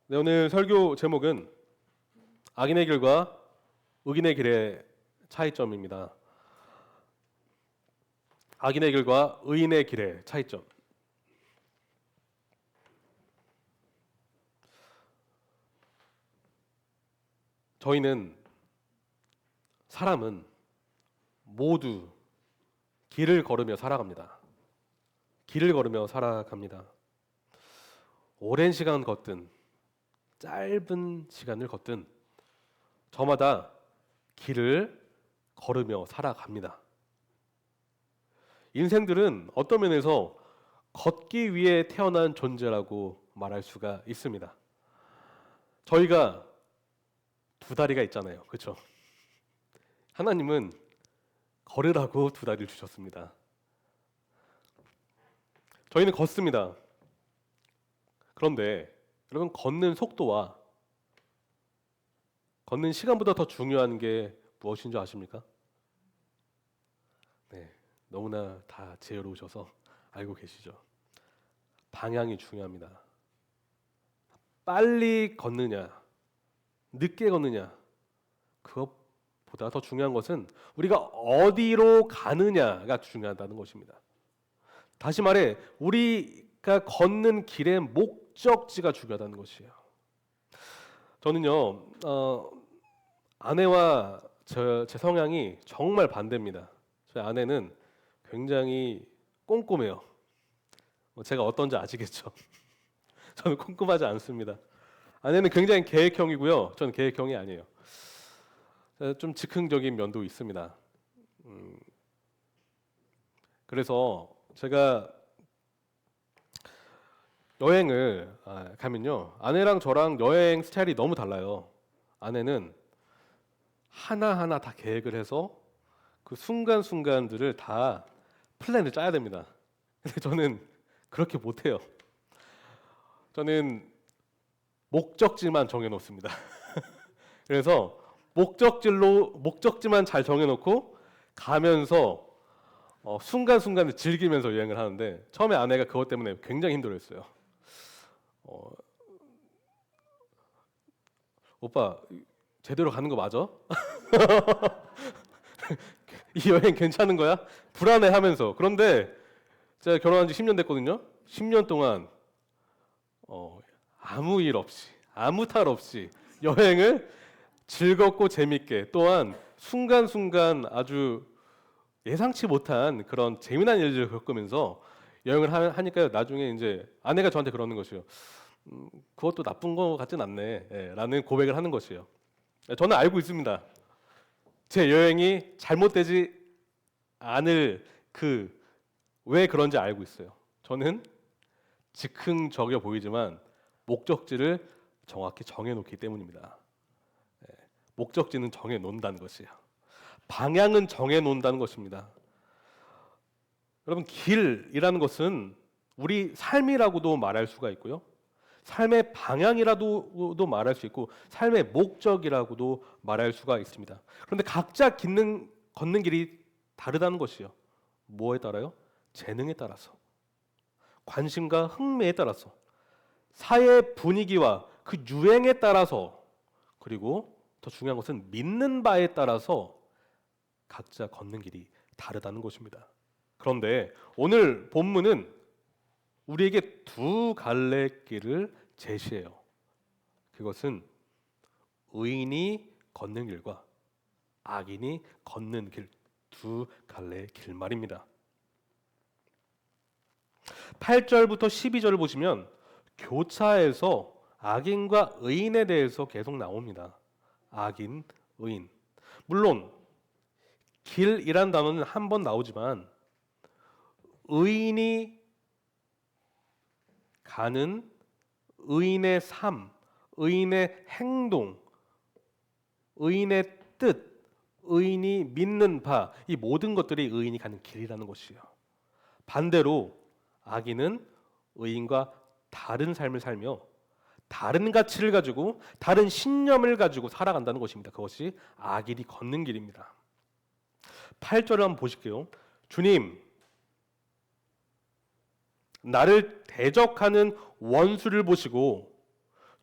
네, 오늘 설교 제목은 악인의 길과 의인의 길의 차이점입니다. 악인의 길과 의인의 길의 차이점. 사람은 모두 길을 걸으며 살아갑니다. 길을 걸으며 살아갑니다. 오랜 시간 걷든 짧은 시간을 걷든 저마다 길을 걸으며 살아갑니다. 인생들은 어떤 면에서 걷기 위해 태어난 존재라고 말할 수가 있습니다. 저희가 두 다리가 있잖아요. 그렇죠? 하나님은 걸으라고 두 다리를 주셨습니다. 저희는 걷습니다. 그런데 여러분, 걷는 속도와 걷는 시간보다 더 중요한 게 무엇인 줄 아십니까? 네, 너무나 다 지혜로우셔서 알고 계시죠. 방향이 중요합니다. 빨리 걷느냐, 늦게 걷느냐, 그것보다 더 중요한 것은 우리가 어디로 가느냐가 중요하다는 것입니다. 다시 말해, 우리가 걷는 길의 목적지가 중요하다는 것이에요. 저는요, 아내와 제 성향이 정말 반대입니다. 저희 아내는 굉장히 꼼꼼해요. 제가 어떤지 아시겠죠? 저는 꼼꼼하지 않습니다. 아내는 굉장히 계획형이고요. 저는 계획형이 아니에요. 좀 즉흥적인 면도 있습니다. 그래서 제가 여행을 가면요, 아내랑 저랑 여행 스타일이 너무 달라요. 아내는 하나하나 다 계획을 해서 그 순간순간들을 다 플랜을 짜야 됩니다. 근데 저는 그렇게 못해요. 저는 목적지만 정해놓습니다. 그래서 목적지만 잘 정해놓고 가면서 순간순간을 즐기면서 여행을 하는데, 처음에 아내가 그것 때문에 굉장히 힘들어했어요. 오빠, 제대로 가는 거 맞아? 이 여행 괜찮은 거야? 불안해하면서. 그런데 제가 결혼한 지 10년 됐거든요. 10년 동안 아무 일 없이, 아무 탈 없이 여행을 즐겁고 재밌게, 또한 순간순간 아주 예상치 못한 그런 재미난 일들을 겪으면서 여행을 하니까요, 나중에 이제 아내가 저한테 그러는 것이요. 그것도 나쁜 거 같진 않네, 라는 고백을 하는 것이에요. 저는 알고 있습니다. 제 여행이 잘못되지 않을 왜 그런지 알고 있어요. 저는 즉흥적이어 보이지만 목적지를 정확히 정해놓기 때문입니다. 목적지는 정해놓는다는 것이에요. 방향은 정해놓는다는 것입니다. 여러분, 길이라는 것은 우리 삶이라고도 말할 수가 있고요, 삶의 방향이라고도 말할 수 있고, 삶의 목적이라고도 말할 수가 있습니다. 그런데 각자 걷는 길이 다르다는 것이요. 뭐에 따라요? 재능에 따라서, 관심과 흥미에 따라서, 사회 분위기와 그 유행에 따라서, 그리고 더 중요한 것은 믿는 바에 따라서 각자 걷는 길이 다르다는 것입니다. 그런데 오늘 본문은 우리에게 두 갈래 길을 제시해요. 그것은 의인이 걷는 길과 악인이 걷는 길, 두 갈래 길 말입니다. 8절부터 12절을 보시면 교차해서 악인과 의인에 대해서 계속 나옵니다. 악인, 의인. 물론 길이란 단어는 한 번 나오지만 의인이 가는 의인의 삶, 의인의 행동, 의인의 뜻, 의인이 믿는 바, 이 모든 것들이 의인이 가는 길이라는 것이에요. 반대로 악인은 의인과 다른 삶을 살며 다른 가치를 가지고, 다른 신념을 가지고 살아간다는 것입니다. 그것이 악인이 걷는 길입니다. 8절을 한번 보실게요. 주님, 나를 대적하는 원수를 보시고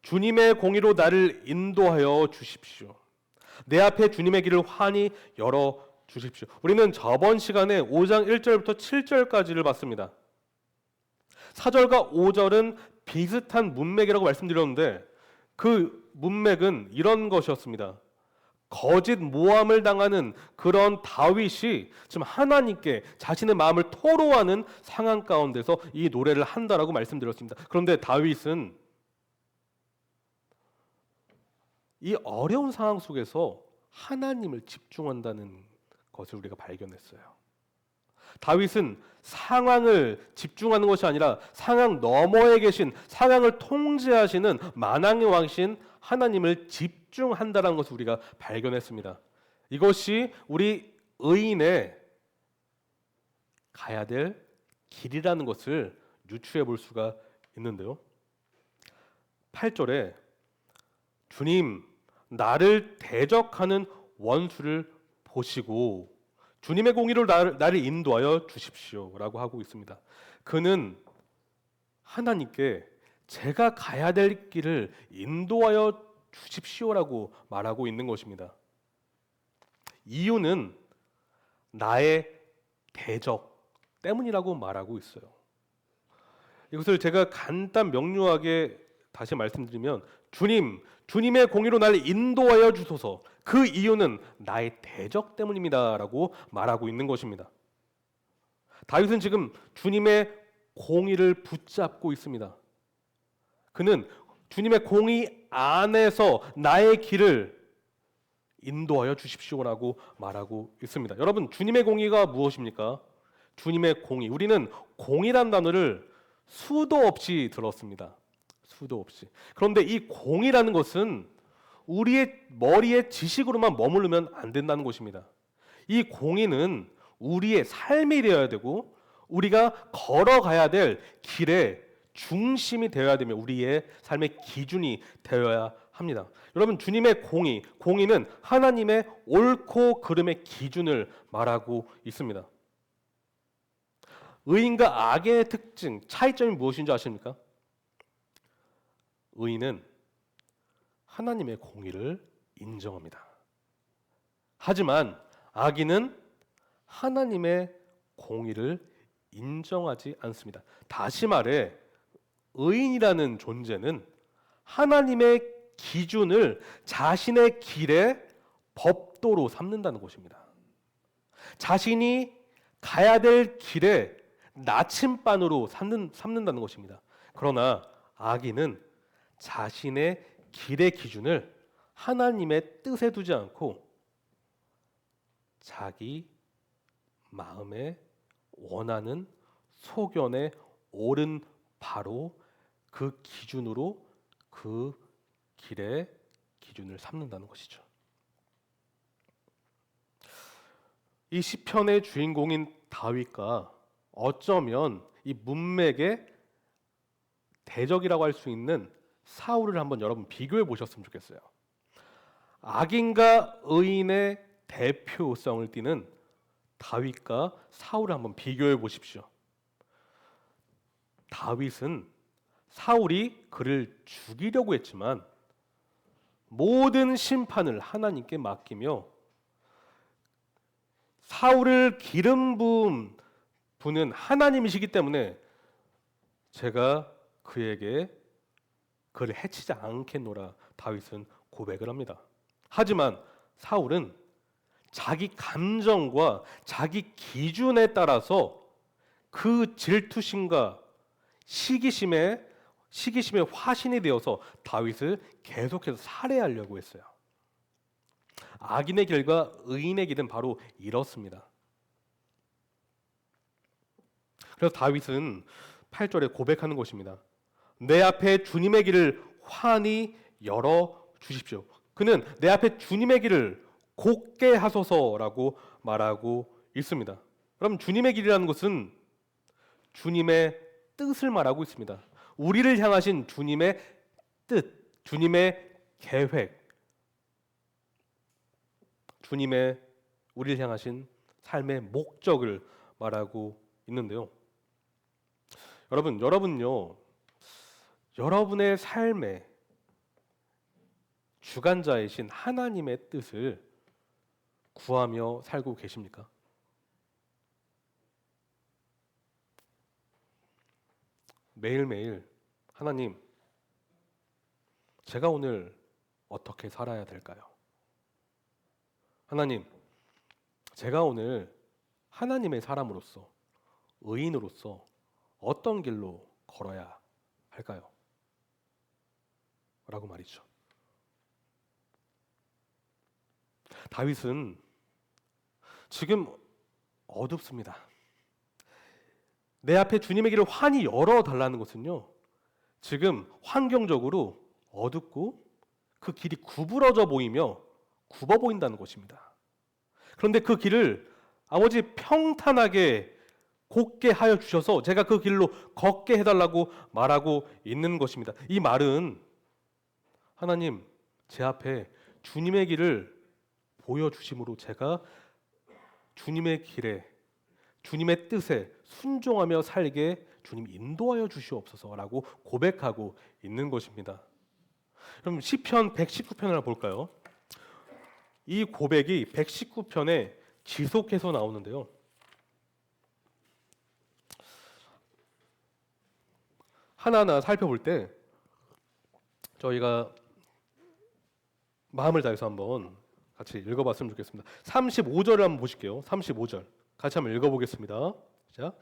주님의 공의로 나를 인도하여 주십시오. 내 앞에 주님의 길을 환히 열어 주십시오. 우리는 저번 시간에 5장 1절부터 7절까지를 봤습니다. 4절과 5절은 비슷한 문맥이라고 말씀드렸는데 그 문맥은 이런 것이었습니다. 거짓 모함을 당하는 그런 다윗이 지금 하나님께 자신의 마음을 토로하는 상황 가운데서 이 노래를 한다라고 말씀드렸습니다. 그런데 다윗은 이 어려운 상황 속에서 하나님을 집중한다는 것을 우리가 발견했어요. 다윗은 상황을 집중하는 것이 아니라 상황 너머에 계신, 상황을 통제하시는 만왕의 왕신 하나님을 집중한다는 것을 우리가 발견했습니다. 이것이 우리 의인의 가야 될 길이라는 것을 유추해 볼 수가 있는데요. 8절에 주님, 나를 대적하는 원수를 보시고 주님의 공의로 나를 인도하여 주십시오라고 하고 있습니다. 그는 하나님께 제가 가야 될 길을 인도하여 주십시오라고 말하고 있는 것입니다. 이유는 나의 대적 때문이라고 말하고 있어요. 이것을 제가 간단 명료하게 다시 말씀드리면 주님의 공의로 나를 인도하여 주소서. 그 이유는 나의 대적 때문입니다라고 말하고 있는 것입니다. 다윗은 지금 주님의 공의를 붙잡고 있습니다. 그는 주님의 공의 안에서 나의 길을 인도하여 주십시오라고 말하고 있습니다. 여러분, 주님의 공의가 무엇입니까? 주님의 공의. 우리는 공의란 단어를 수도 없이 들었습니다. 수도 없이. 그런데 이 공의라는 것은 우리의 머리에 지식으로만 머무르면 안 된다는 것입니다. 이 공의는 우리의 삶이 되어야 되고 우리가 걸어가야 될 길의 중심이 되어야 되며 우리의 삶의 기준이 되어야 합니다. 여러분, 주님의 공의는 하나님의 옳고 그름의 기준을 말하고 있습니다. 의인과 악의 특징, 차이점이 무엇인지 아십니까? 의인은 하나님의 공의를 인정합니다. 하지만 악인은 하나님의 공의를 인정하지 않습니다. 다시 말해 의인이라는 존재는 하나님의 기준을 자신의 길의 법도로 삼는다는 것입니다. 자신이 가야 될 길에 나침반으로 삼는다는 것입니다. 그러나 악인은 자신의 길의 기준을 하나님의 뜻에 두지 않고 자기 마음에 원하는 소견에 옳은 바로 그 기준으로 그 길의 기준을 삼는다는 것이죠. 이 시편의 주인공인 다윗과 어쩌면 이 문맥의 대적이라고 할 수 있는 사울을 한번 여러분 비교해 보셨으면 좋겠어요. 악인과 의인의 대표성을 띠는 다윗과 사울을 한번 비교해 보십시오. 다윗은 사울이 그를 죽이려고 했지만 모든 심판을 하나님께 맡기며 사울을 기름 부는 하나님이시기 때문에 제가 그를 해치지 않겠노라 다윗은 고백을 합니다. 하지만 사울은 자기 감정과 자기 기준에 따라서 그 질투심과 시기심의 화신이 되어서 다윗을 계속해서 살해하려고 했어요. 악인의 길과 의인의 길은 바로 이렇습니다. 그래서 다윗은 8절에 고백하는 것입니다. 내 앞에 주님의 길을 환히 열어 주십시오. 그는 내 앞에 주님의 길을 곧게 하소서라고 말하고 있습니다. 그럼 주님의 길이라는 것은 주님의 뜻을 말하고 있습니다. 우리를 향하신 주님의 뜻, 주님의 계획, 주님의 우리를 향하신 삶의 목적을 말하고 있는데요. 여러분요, 여러분의 삶에 주관자이신 하나님의 뜻을 구하며 살고 계십니까? 매일매일 하나님, 제가 오늘 어떻게 살아야 될까요? 하나님, 제가 오늘 하나님의 사람으로서, 의인으로서 어떤 길로 걸어야 할까요? 라고 말이죠. 다윗은 지금 어둡습니다. 내 앞에 주님의 길을 환히 열어달라는 것은요, 지금 환경적으로 어둡고 그 길이 구부러져 보이며 굽어 보인다는 것입니다. 그런데 그 길을 아버지 평탄하게 곧게 하여 주셔서 제가 그 길로 걷게 해달라고 말하고 있는 것입니다. 이 말은 하나님, 제 앞에 주님의 길을 보여주심으로 제가 주님의 길에, 주님의 뜻에 순종하며 살게 주님 인도하여 주시옵소서라고 고백하고 있는 것입니다. 그럼 시편 119편을 볼까요? 이 고백이 119편에 지속해서 나오는데요. 하나하나 살펴볼 때 저희가 마음을 다해서 한번 같이 읽어봤으면 좋겠습니다. 35절을 한번 보실게요. 35절 같이 한번 읽어보겠습니다. 자,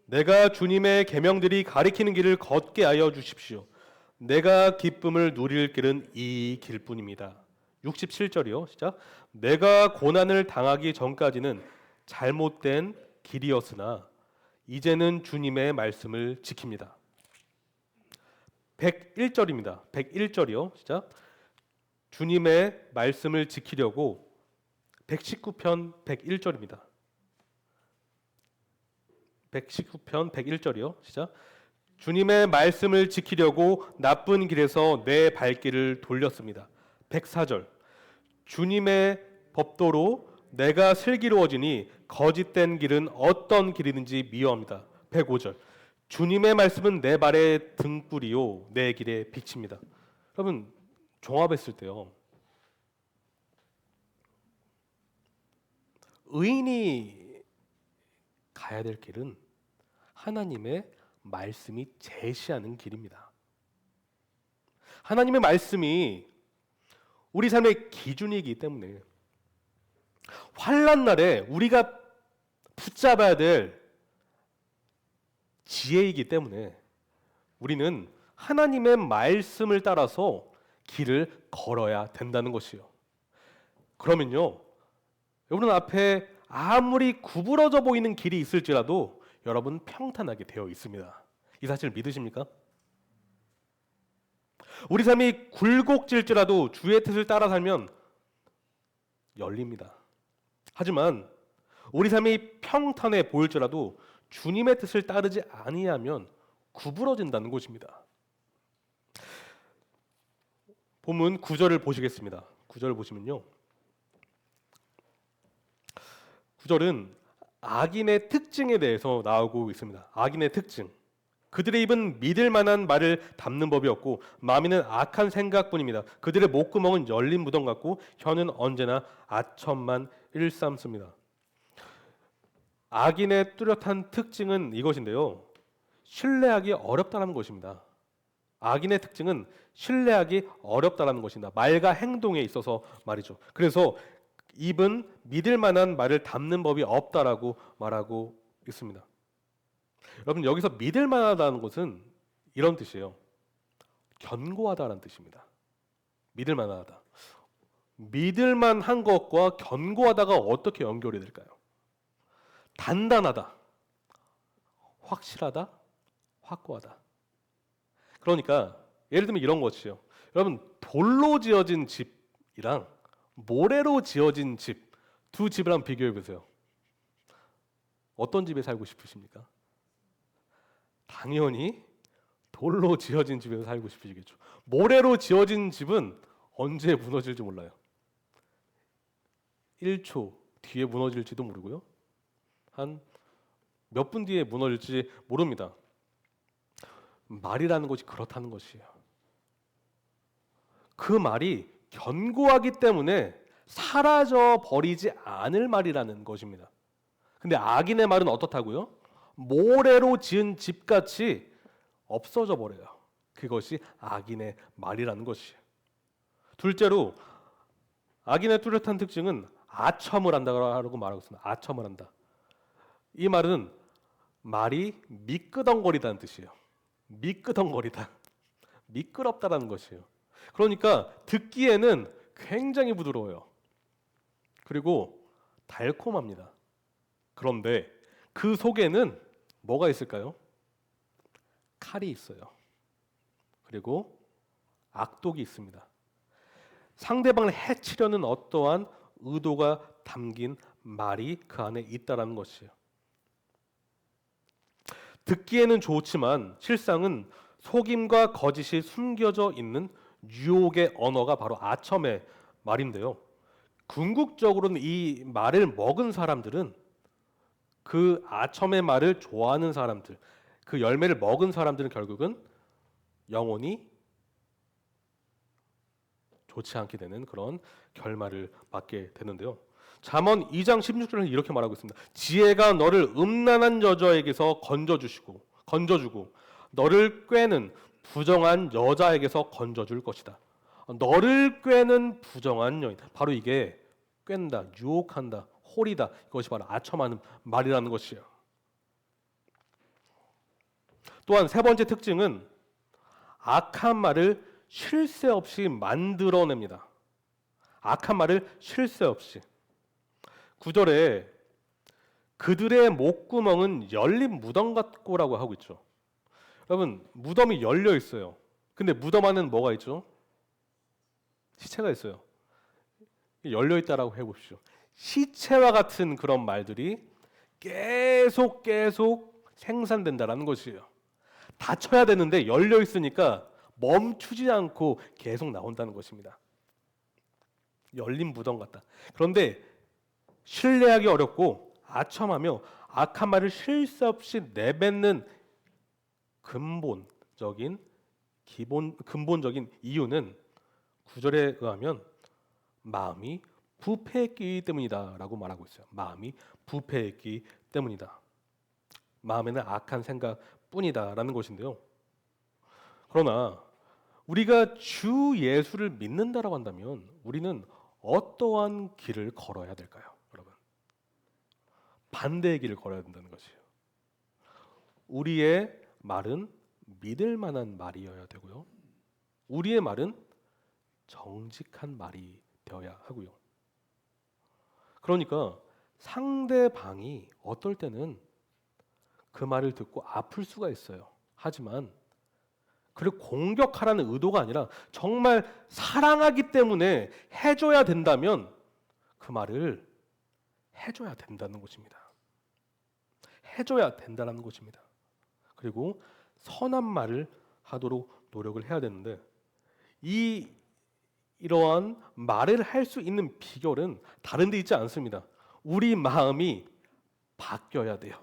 내가 주님의 계명들이 가리키는 길을 걷게 하여 주십시오. 내가 기쁨을 누릴 길은 이 길뿐입니다. 67절이요. 시작. 내가 고난을 당하기 전까지는 잘못된 길이었으나 이제는 주님의 말씀을 지킵니다. 101절입니다. 101절이요. 시작. 주님의 말씀을 지키려고 119편 101절입니다. 119편 101절이요. 시작. 주님의 말씀을 지키려고 나쁜 길에서 내 발길을 돌렸습니다. 104절. 주님의 법도로 내가 슬기로워지니 거짓된 길은 어떤 길이든지 미워합니다. 105절. 주님의 말씀은 내 발의 등불이요 내 길의 빛입니다. 여러분, 종합했을 때요, 의인이 가야 될 길은 하나님의 말씀이 제시하는 길입니다. 하나님의 말씀이 우리 삶의 기준이기 때문에 환난 날에 우리가 붙잡아야 될 지혜이기 때문에 우리는 하나님의 말씀을 따라서 길을 걸어야 된다는 것이요. 그러면요, 여러분 앞에 아무리 구부러져 보이는 길이 있을지라도 여러분 평탄하게 되어 있습니다. 이 사실 믿으십니까? 우리 삶이 굴곡질지라도 주의 뜻을 따라 살면 열립니다. 하지만 우리 삶이 평탄해 보일지라도 주님의 뜻을 따르지 아니하면 구부러진다는 것입니다. 본문 9절을 보시겠습니다. 9절을 보시면요, 9절은 악인의 특징에 대해서 나오고 있습니다. 악인의 특징. 그들의 입은 믿을 만한 말을 담는 법이 없고 마음에는 악한 생각뿐입니다. 그들의 목구멍은 열린 무덤 같고 혀는 언제나 아첨만 일삼습니다. 악인의 뚜렷한 특징은 이것인데요, 신뢰하기 어렵다는 것입니다. 악인의 특징은 신뢰하기 어렵다는 것입니다. 말과 행동에 있어서 말이죠. 그래서 입은 믿을 만한 말을 담는 법이 없다라고 말하고 있습니다. 여러분, 여기서 믿을 만하다는 것은 이런 뜻이에요. 견고하다라는 뜻입니다. 믿을 만하다. 믿을 만한 것과 견고하다가 어떻게 연결이 될까요? 단단하다, 확실하다, 확고하다. 그러니까 예를 들면 이런 것이요. 여러분, 돌로 지어진 집이랑 모래로 지어진 집, 두 집을 한번 비교해 보세요. 어떤 집에 살고 싶으십니까? 당연히 돌로 지어진 집에서 살고 싶으시겠죠. 모래로 지어진 집은 언제 무너질지 몰라요. 1초 뒤에 무너질지도 모르고요. 한 몇 분 뒤에 무너질지 모릅니다. 말이라는 것이 그렇다는 것이에요. 그 말이 견고하기 때문에 사라져 버리지 않을 말이라는 것입니다. 근데 악인의 말은 어떻다고요? 모래로 지은 집같이 없어져 버려요. 그것이 악인의 말이라는 것이에요. 둘째로 악인의 뚜렷한 특징은 아첨을 한다고 말하고 있습니다. 아첨을 한다. 이 말은 말이 미끄덩거리다는 뜻이에요. 미끄덩거리다. 미끄럽다라는 것이에요. 그러니까 듣기에는 굉장히 부드러워요. 그리고 달콤합니다. 그런데 그 속에는 뭐가 있을까요? 칼이 있어요. 그리고 악독이 있습니다. 상대방을 해치려는 어떠한 의도가 담긴 말이 그 안에 있다라는 것이에요. 듣기에는 좋지만 실상은 속임과 거짓이 숨겨져 있는 유혹의 언어가 바로 아첨의 말인데요. 궁극적으로는 이 말을 먹은 사람들은 그 아첨의 말을 좋아하는 사람들, 그 열매를 먹은 사람들은 결국은 영원히 좋지 않게 되는 그런 결말을 맞게 되는데요. 잠언 2장 16절은 이렇게 말하고 있습니다. 지혜가 너를 음란한 여자에게서 건져주고 너를 꾀는 부정한 여자에게서 건져줄 것이다. 너를 꾀는 부정한 여인, 바로 이게 꾀는다, 유혹한다, 홀이다, 이것이 바로 아첨하는 말이라는 것이에요. 또한 세 번째 특징은 악한 말을 쉴 새 없이 만들어냅니다. 악한 말을 쉴 새 없이. 9절에 그들의 목구멍은 열린 무덤 같고라고 하고 있죠. 여러분, 무덤이 열려 있어요. 근데 무덤 안에는 뭐가 있죠? 시체가 있어요. 열려 있다라고 해보십시오. 시체와 같은 그런 말들이 계속 생산된다라는 것이에요. 닫혀야 되는데 열려 있으니까 멈추지 않고 계속 나온다는 것입니다. 열린 무덤 같다. 그런데 신뢰하기 어렵고 아첨하며 악한 말을 쉴 새 없이 내뱉는 근본적인 이유는 9절에 의하면 마음이 부패했기 때문이다라고 말하고 있어요. 마음이 부패했기 때문이다. 마음에는 악한 생각뿐이다라는 것인데요. 그러나 우리가 주 예수를 믿는다라고 한다면 우리는 어떠한 길을 걸어야 될까요, 여러분? 반대의 길을 걸어야 된다는 것이에요. 우리의 말은 믿을 만한 말이어야 되고요. 우리의 말은 정직한 말이 되어야 하고요. 그러니까 상대방이 어떨 때는 그 말을 듣고 아플 수가 있어요. 하지만 그를 공격하라는 의도가 아니라 정말 사랑하기 때문에 해줘야 된다면 그 말을 해줘야 된다는 것입니다. 해줘야 된다는 것입니다. 그리고 선한 말을 하도록 노력을 해야 되는데 이러한 말을 할 수 있는 비결은 다른 데 있지 않습니다. 우리 마음이 바뀌어야 돼요.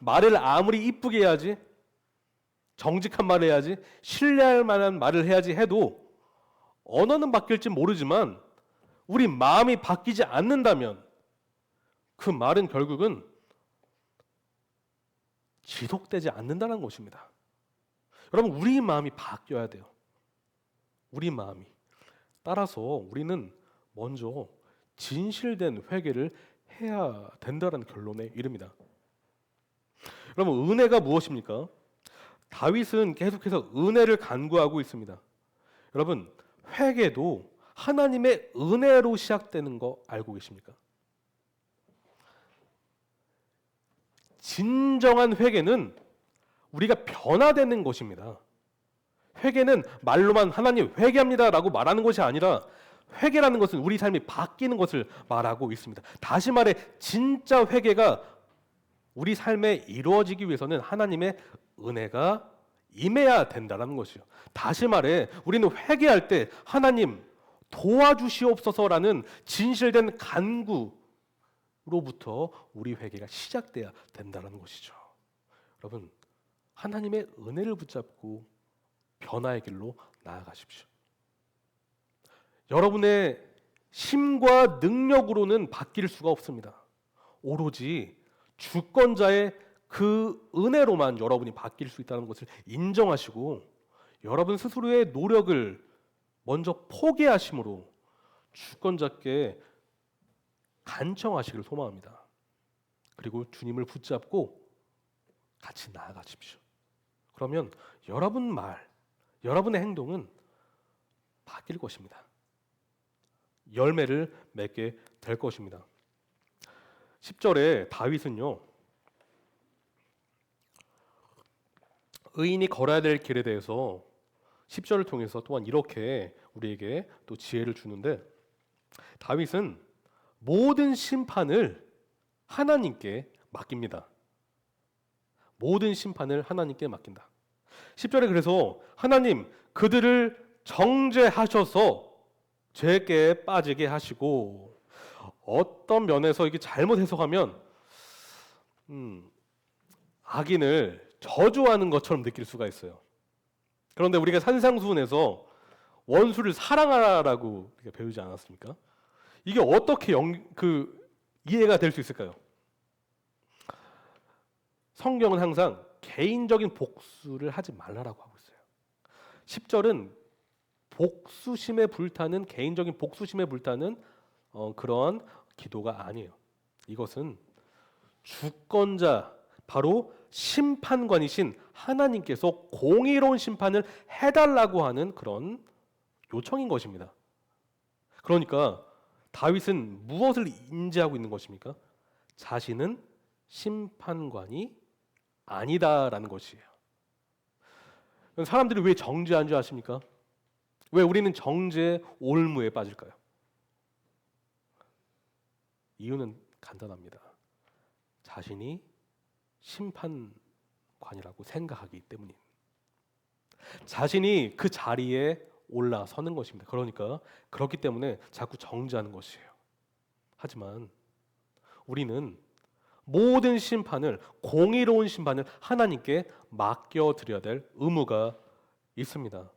말을 아무리 이쁘게 해야지, 정직한 말을 해야지, 신뢰할 만한 말을 해야지 해도 언어는 바뀔지 모르지만 우리 마음이 바뀌지 않는다면 그 말은 결국은 지속되지 않는다는 것입니다. 여러분, 우리 마음이 바뀌어야 돼요. 우리 마음이. 따라서 우리는 먼저 진실된 회개를 해야 된다는 결론에 이릅니다. 여러분, 은혜가 무엇입니까? 다윗은 계속해서 은혜를 간구하고 있습니다. 여러분, 회개도 하나님의 은혜로 시작되는 거 알고 계십니까? 진정한 회개는 우리가 변화되는 것입니다. 회개는 말로만 하나님 회개합니다라고 말하는 것이 아니라 회개라는 것은 우리 삶이 바뀌는 것을 말하고 있습니다. 다시 말해 진짜 회개가 우리 삶에 이루어지기 위해서는 하나님의 은혜가 임해야 된다는 것이요. 다시 말해 우리는 회개할 때 하나님 도와주시옵소서라는 진실된 간구로부터 우리 회개가 시작돼야 된다는 것이죠. 여러분, 하나님의 은혜를 붙잡고 변화의 길로 나아가십시오. 여러분의 힘과 능력으로는 바뀔 수가 없습니다. 오로지 주권자의 그 은혜로만 여러분이 바뀔 수 있다는 것을 인정하시고 여러분 스스로의 노력을 먼저 포기하심으로 주권자께 간청하시길 소망합니다. 그리고 주님을 붙잡고 같이 나아가십시오. 그러면 여러분 말, 여러분의 행동은 바뀔 것입니다. 열매를 맺게 될 것입니다. 10절에 다윗은요, 의인이 걸어야 될 길에 대해서 10절을 통해서 또한 이렇게 우리에게 또 지혜를 주는데, 다윗은 모든 심판을 하나님께 맡깁니다. 모든 심판을 하나님께 맡긴다. 10절에 그래서 하나님 그들을 정죄하셔서 죄에 빠지게 하시고, 어떤 면에서 이게 잘못 해석하면 악인을 저주하는 것처럼 느낄 수가 있어요. 그런데 우리가 산상수훈에서 원수를 사랑하라고 우리가 배우지 않았습니까? 이게 어떻게 이해가 될 수 있을까요? 성경은 항상 개인적인 복수를 하지 말라라고 하고 있어요. 10절은 복수심에 불타는, 개인적인 복수심에 불타는 그런 기도가 아니에요. 이것은 주권자, 바로 심판관이신 하나님께서 공의로운 심판을 해달라고 하는 그런 요청인 것입니다. 그러니까 다윗은 무엇을 인지하고 있는 것입니까? 자신은 심판관이 아니다라는 것이에요. 사람들이 왜 정죄한 줄 아십니까? 왜 우리는 정죄 올무에 빠질까요? 이유는 간단합니다. 자신이 심판관이라고 생각하기 때문입니다. 자신이 그 자리에 올라서는 것입니다. 그러니까 그렇기 때문에 자꾸 정죄하는 것이에요. 하지만 우리는 모든 심판을, 공의로운 심판을 하나님께 맡겨드려야 될 의무가 있습니다.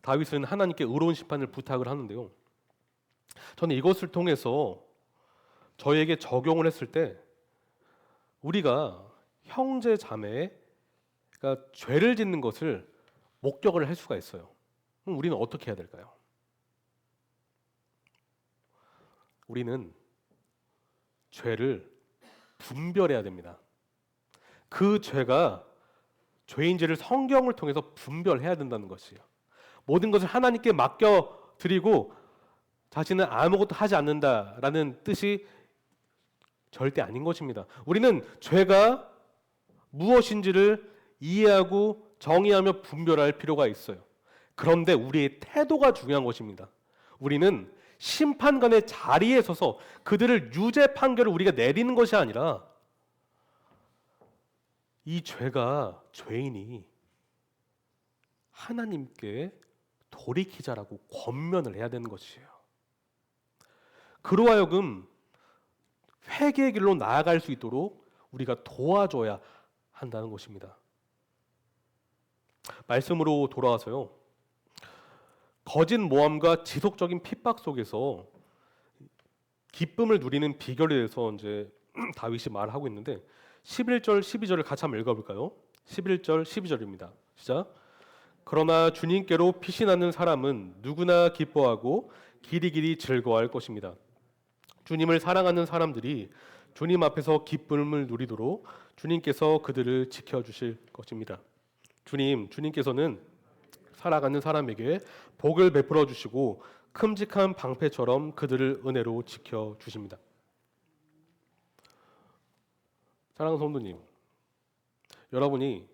다윗은 하나님께 의로운 심판을 부탁을 하는데요, 저는 이것을 통해서 저에게 적용을 했을 때 우리가 형제 자매가 죄를 짓는 것을 목격을 할 수가 있어요. 그럼 우리는 어떻게 해야 될까요? 우리는 죄를 분별해야 됩니다. 그 죄가 죄인지를 성경을 통해서 분별해야 된다는 것이에요. 모든 것을 하나님께 맡겨드리고 자신은 아무것도 하지 않는다라는 뜻이 절대 아닌 것입니다. 우리는 죄가 무엇인지를 이해하고 정의하며 분별할 필요가 있어요. 그런데 우리의 태도가 중요한 것입니다. 우리는 심판관의 자리에 서서 그들을 유죄 판결을 우리가 내리는 것이 아니라 이 죄인이 하나님께 돌이키자라고 권면을 해야 되는 것이에요. 그로 하여금 회개의 길로 나아갈 수 있도록 우리가 도와줘야 한다는 것입니다. 말씀으로 돌아와서요, 거짓 모함과 지속적인 핍박 속에서 기쁨을 누리는 비결에 대해서 이제 다윗이 말하고 있는데 11절, 12절을 같이 한번 읽어볼까요? 11절, 12절입니다. 시작. 그러나 주님께로 피신하는 사람은 누구나 기뻐하고 길이길이 즐거워할 것입니다. 주님을 사랑하는 사람들이 주님 앞에서 기쁨을 누리도록 주님께서 그들을 지켜주실 것입니다. 주님께서는 살아가는 사람에게 복을 베풀어 주시고 큼직한 방패처럼 그들을 은혜로 지켜주십니다. 사랑하는 성도님, 여러분이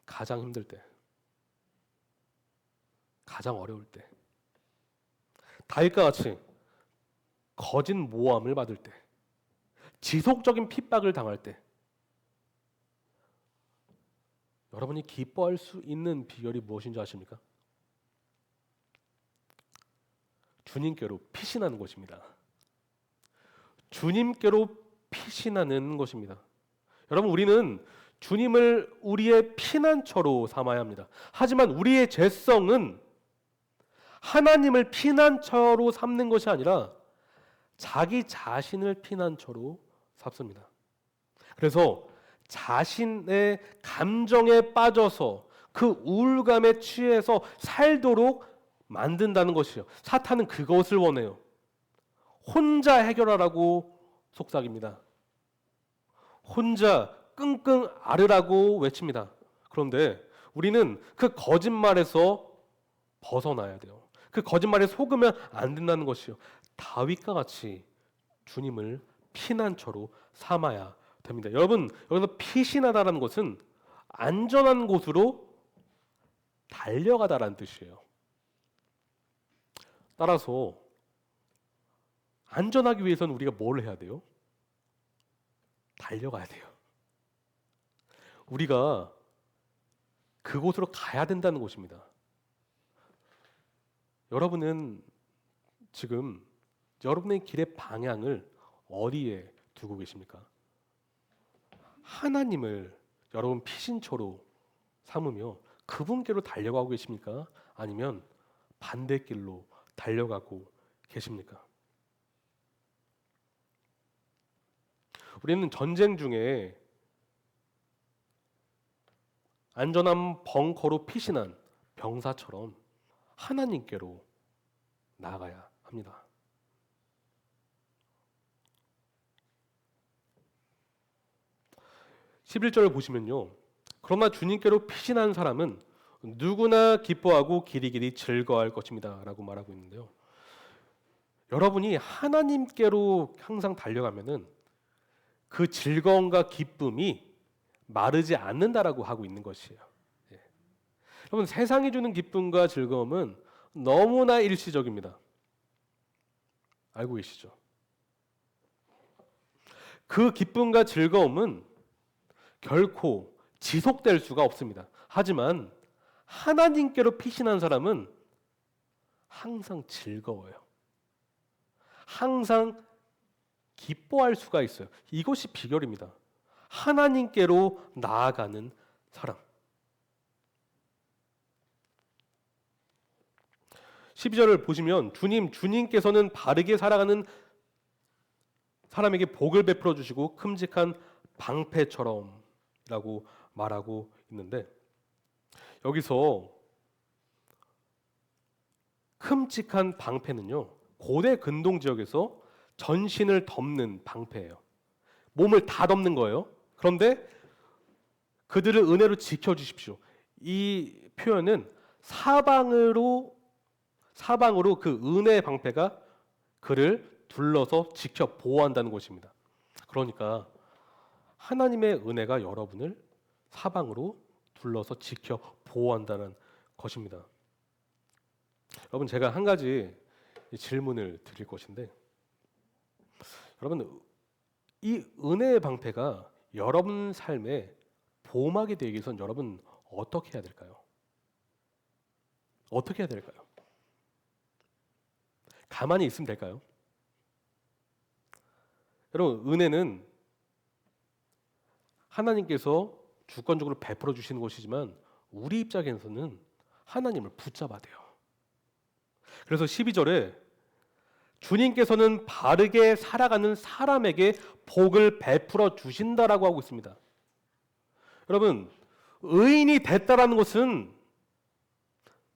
가장 힘들 때, 가장 어려울 때, 다윗과 같이 거짓 모함을 받을 때, 지속적인 핍박을 당할 때 여러분이 기뻐할 수 있는 비결이 무엇인지 아십니까? 주님께로 피신하는 것입니다. 주님께로 피신하는 것입니다. 여러분, 우리는 주님을 우리의 피난처로 삼아야 합니다. 하지만 우리의 죄성은 하나님을 피난처로 삼는 것이 아니라 자기 자신을 피난처로 삼습니다. 그래서 자신의 감정에 빠져서 그 우울감에 취해서 살도록 만든다는 것이요. 사탄은 그것을 원해요. 혼자 해결하라고 속삭입니다. 혼자 끙끙 앓으라고 외칩니다. 그런데 우리는 그 거짓말에서 벗어나야 돼요. 그 거짓말에 속으면 안 된다는 것이요. 다윗과 같이 주님을 피난처로 삼아야 됩니다. 여러분, 여기서 피신하다라는 것은 안전한 곳으로 달려가다라는 뜻이에요. 따라서 안전하기 위해서는 우리가 뭘 해야 돼요? 달려가야 돼요. 우리가 그곳으로 가야 된다는 것입니다. 여러분은 지금 여러분의 길의 방향을 어디에 두고 계십니까? 하나님을 여러분 피신처로 삼으며 그분께로 달려가고 계십니까? 아니면 반대길로 달려가고 계십니까? 우리는 전쟁 중에 안전한 벙커로 피신한 병사처럼 하나님께로 나아가야 합니다. 11절을 보시면요. 그러나 주님께로 피신한 사람은 누구나 기뻐하고 길이길이 즐거워할 것입니다. 라고 말하고 있는데요. 여러분이 하나님께로 항상 달려가면은 그 즐거움과 기쁨이 마르지 않는다라고 하고 있는 것이에요. 예. 여러분, 세상이 주는 기쁨과 즐거움은 너무나 일시적입니다. 알고 계시죠? 그 기쁨과 즐거움은 결코 지속될 수가 없습니다. 하지만 하나님께로 피신한 사람은 항상 즐거워요. 항상 기뻐할 수가 있어요. 이것이 비결입니다. 하나님께로 나아가는 사람. 12절을 보시면 주님께서는 바르게 살아가는 사람에게 복을 베풀어 주시고 큼직한 방패처럼 라고 말하고 있는데, 여기서 큼직한 방패는요, 고대 근동 지역에서 전신을 덮는 방패예요. 몸을 다 덮는 거예요. 그런데 그들을 은혜로 지켜주십시오. 이 표현은 사방으로 그 은혜의 방패가 그를 둘러서 지켜 보호한다는 것입니다. 그러니까 하나님의 은혜가 여러분을 사방으로 둘러서 지켜 보호한다는 것입니다. 여러분, 제가 한 가지 질문을 드릴 것인데, 여러분, 이 은혜의 방패가 여러분 삶에 보호막이 되기 위해서는 여러분 어떻게 해야 될까요? 어떻게 해야 될까요? 가만히 있으면 될까요? 여러분, 은혜는 하나님께서 주권적으로 베풀어 주시는 것이지만 우리 입장에서는 하나님을 붙잡아야 돼요. 그래서 12절에 주님께서는 바르게 살아가는 사람에게 복을 베풀어 주신다라고 하고 있습니다. 여러분, 의인이 됐다라는 것은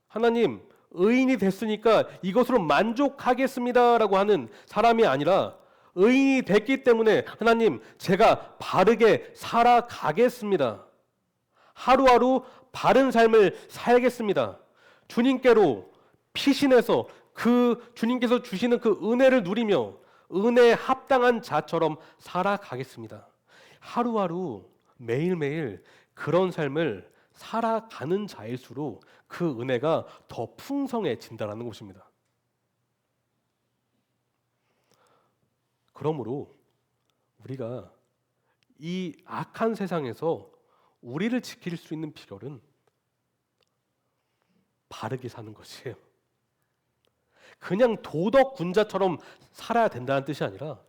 하나님, 의인이 됐으니까 이것으로 만족하겠습니다라고 하는 사람이 아니라, 의인이 됐기 때문에 하나님, 제가 바르게 살아가겠습니다. 하루하루 바른 삶을 살겠습니다. 주님께로 피신해서 그 주님께서 주시는 그 은혜를 누리며 은혜에 합당한 자처럼 살아가겠습니다. 하루하루 매일매일 그런 삶을 살아가는 자일수록 그 은혜가 더 풍성해진다는 것입니다. 그러므로 우리가 이 악한 세상에서 우리를 지킬 수 있는 비결은 바르게 사는 것이에요. 그냥 도덕 군자처럼 살아야 된다는 뜻이 아니라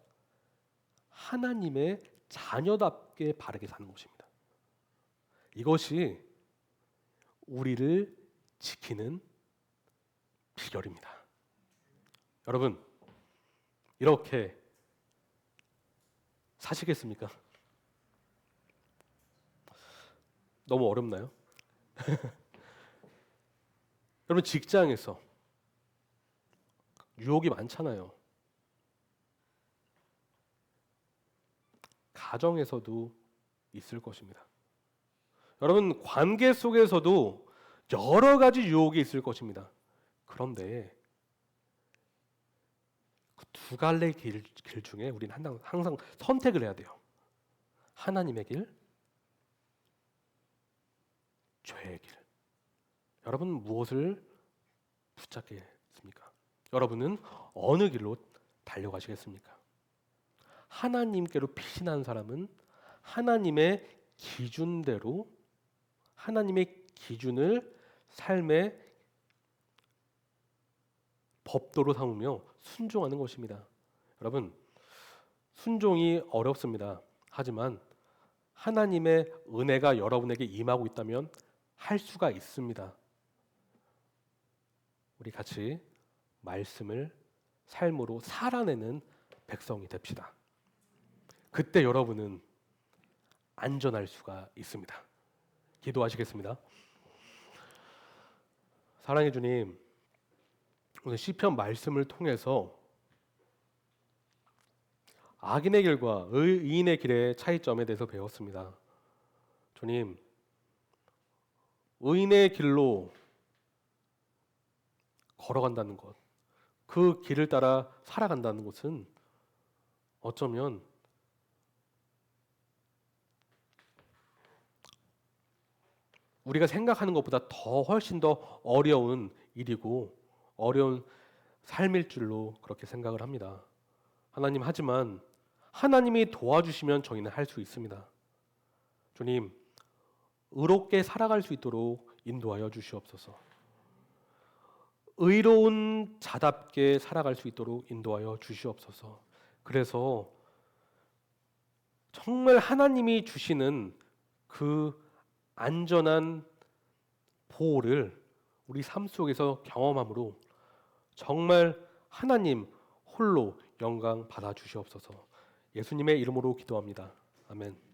하나님의 자녀답게 바르게 사는 것입니다. 이것이 우리를 지키는 비결입니다. 여러분, 이렇게 사시겠습니까? 너무 어렵나요? 여러분, 직장에서 유혹이 많잖아요. 가정에서도 있을 것입니다. 여러분, 관계 속에서도 여러 가지 유혹이 있을 것입니다. 그런데 그 두 갈래 길 중에 우리는 항상 선택을 해야 돼요. 하나님의 길, 죄의 길. 여러분, 무엇을 붙잡겠습니까? 여러분은 어느 길로 달려가시겠습니까? 하나님께로 피신한 사람은 하나님의 기준대로, 하나님의 기준을 삶의 법도로 삼으며 순종하는 것입니다. 여러분, 순종이 어렵습니다. 하지만 하나님의 은혜가 여러분에게 임하고 있다면 할 수가 있습니다. 우리 같이 말씀을 삶으로 살아내는 백성이 됩시다. 그때 여러분은 안전할 수가 있습니다. 기도하시겠습니다. 사랑의 주님, 오늘 시편 말씀을 통해서 악인의 길과 의인의 길의 차이점에 대해서 배웠습니다. 주님, 의인의 길로 걸어간다는 것, 그 길을 따라 살아간다는 것은 어쩌면 우리가 생각하는 것보다 훨씬 더 어려운 일이고 어려운 삶일 줄로 그렇게 생각을 합니다. 하나님, 하지만 하나님이 도와주시면 저희는 할 수 있습니다. 주님, 의롭게 살아갈 수 있도록 인도하여 주시옵소서. 의로운 자답게 살아갈 수 있도록 인도하여 주시옵소서. 그래서 정말 하나님이 주시는 그 안전한 보호를 우리 삶 속에서 경험함으로 정말 하나님 홀로 영광 받아 주시옵소서. 예수님의 이름으로 기도합니다. 아멘.